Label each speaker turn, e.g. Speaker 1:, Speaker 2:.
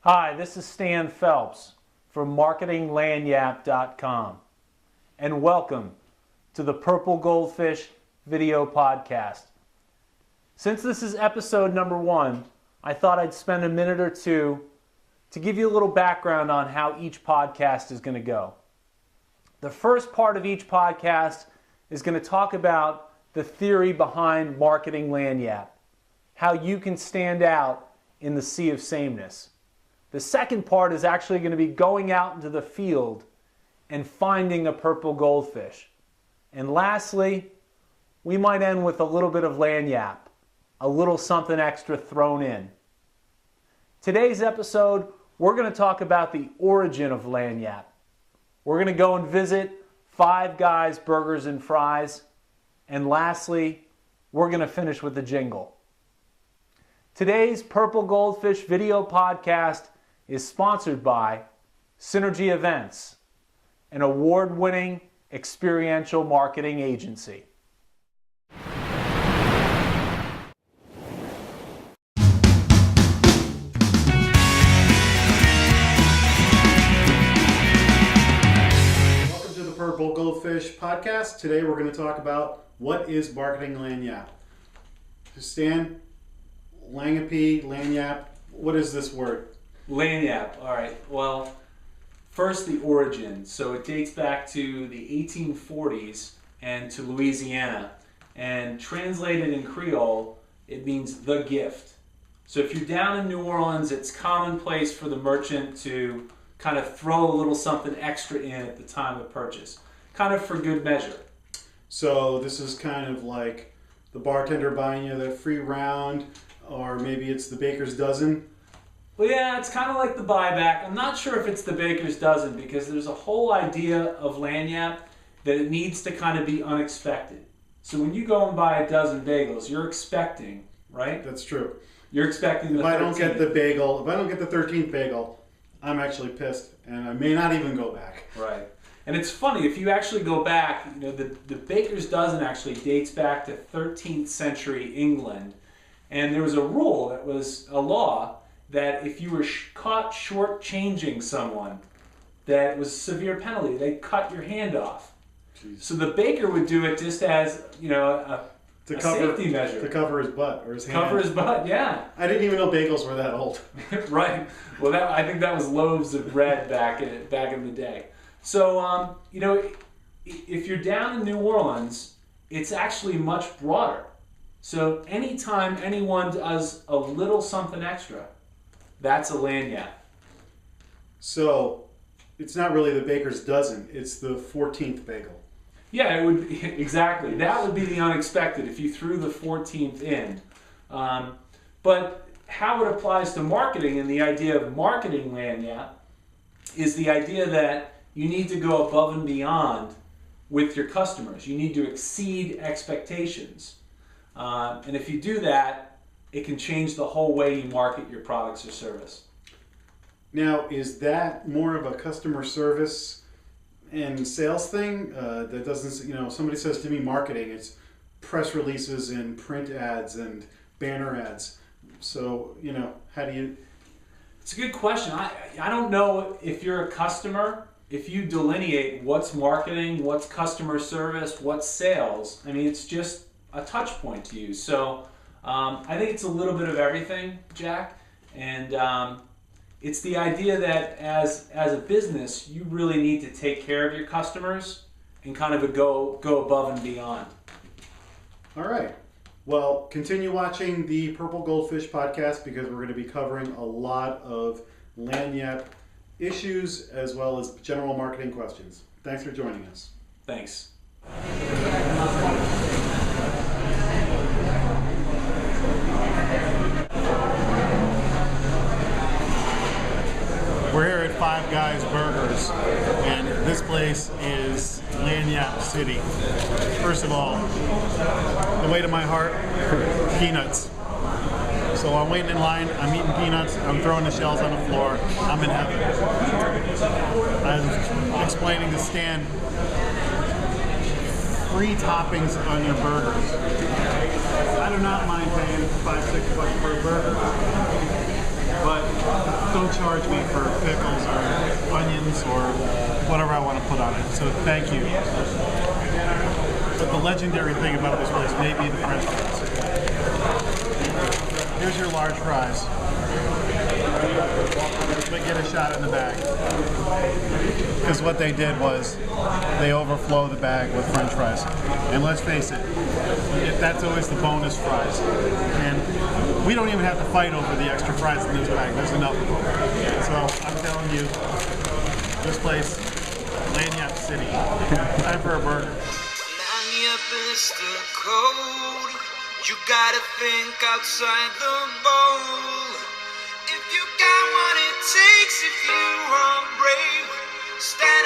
Speaker 1: Hi, this is Stan Phelps from marketinglagniappe.com, and welcome to the Purple Goldfish video podcast. Since this is episode number 1, I thought I'd spend a minute or two to give you a little background on how each podcast is going to go. The first part of each podcast is going to talk about the theory behind marketing Lagniappe, how you can stand out in the sea of sameness. The second part is actually going to be going out into the field and finding a purple goldfish. And lastly, we might end with a little bit of Lagniappe, a little something extra thrown in. Today's episode, we're going to talk about the origin of Lagniappe. We're going to go and visit Five Guys Burgers and Fries. And lastly, we're going to finish with the jingle. Today's Purple Goldfish video podcast is sponsored by Synergy Events, an award-winning experiential marketing agency.
Speaker 2: Welcome to the Purple Goldfish podcast. Today we're going to talk about what is marketing Lagniappe. Stan, Lagniappe, what is this word?
Speaker 1: Lagniappe, all right. Well, first the origin. So it dates back to the 1840s and to Louisiana. And translated in Creole, it means the gift. So if you're down in New Orleans, it's commonplace for the merchant to kind of throw a little something extra in at the time of purchase, kind of for good measure.
Speaker 2: So this is kind of like the bartender buying you the free round, or maybe it's the baker's dozen.
Speaker 1: Well, yeah, it's kind of like the buyback. I'm not sure if it's the baker's dozen because there's a whole idea of Lagniappe that it needs to kind of be unexpected. So when you go and buy a dozen bagels, you're expecting, right?
Speaker 2: That's true.
Speaker 1: You're expecting the 13th.
Speaker 2: If I don't get the bagel, if I don't get the 13th bagel, I'm actually pissed, and I may not even go back.
Speaker 1: Right. And it's funny, if you actually go back, you know, the baker's dozen actually dates back to 13th century England. And there was a rule, that was a law, that if you were caught shortchanging someone, that was a severe penalty. They'd cut your hand off. Jeez. So the baker would do it just as, you know, a safety measure.
Speaker 2: To cover his butt or his hand.
Speaker 1: Cover his butt, yeah.
Speaker 2: I didn't even know bagels were that old.
Speaker 1: Right. Well, I think that was loaves of bread back in the day. So, you know, if you're down in New Orleans, it's actually much broader. So anytime anyone does a little something extra, that's a Lagniappe.
Speaker 2: So it's not really the baker's dozen, it's the 14th bagel.
Speaker 1: Yeah, it would be, exactly. That would be the unexpected if you threw the 14th in. But how it applies to marketing and the idea of marketing Lagniappe is the idea that you need to go above and beyond with your customers. You need to exceed expectations. And if you do that, it can change the whole way you market your products or service.
Speaker 2: Now, is that more of a customer service and sales thing? That doesn't, you know, somebody says to me marketing, it's press releases and print ads and banner ads. So, you know, how do you...
Speaker 1: It's a good question. I don't know if you're a customer, if you delineate what's marketing, what's customer service, what's sales. I mean, it's just a touch point to you. So I think it's a little bit of everything, Jack. And it's the idea that as a business, you really need to take care of your customers and kind of go above and beyond.
Speaker 2: All right. Well, continue watching the Purple Goldfish podcast because we're going to be covering a lot of Lagniappe issues as well as general marketing questions. Thanks for joining us.
Speaker 1: Thanks.
Speaker 2: We're here at Five Guys Burgers, and this place is Lagniappe City. First of all, the way to my heart, peanuts. So I'm waiting in line, I'm eating peanuts, I'm throwing the shells on the floor, I'm in heaven. I'm explaining to Stan, free toppings on your burgers. I do not mind paying $5-6 per burger, but don't charge me for pickles or onions or whatever I want to put on it. So thank you. But the legendary thing about this place may be the French fries. Here's your large fries. But get a shot in the bag. Because what they did was they overflow the bag with French fries. And let's face it, that's always the bonus fries. And we don't even have to fight over the extra fries in this bag. There's enough of them. So I'm telling you, this place, Lagniappe City, time for a burger.
Speaker 3: Lagniappe is still cold. You gotta think outside the bowl. If you got what it takes, if you are brave, stand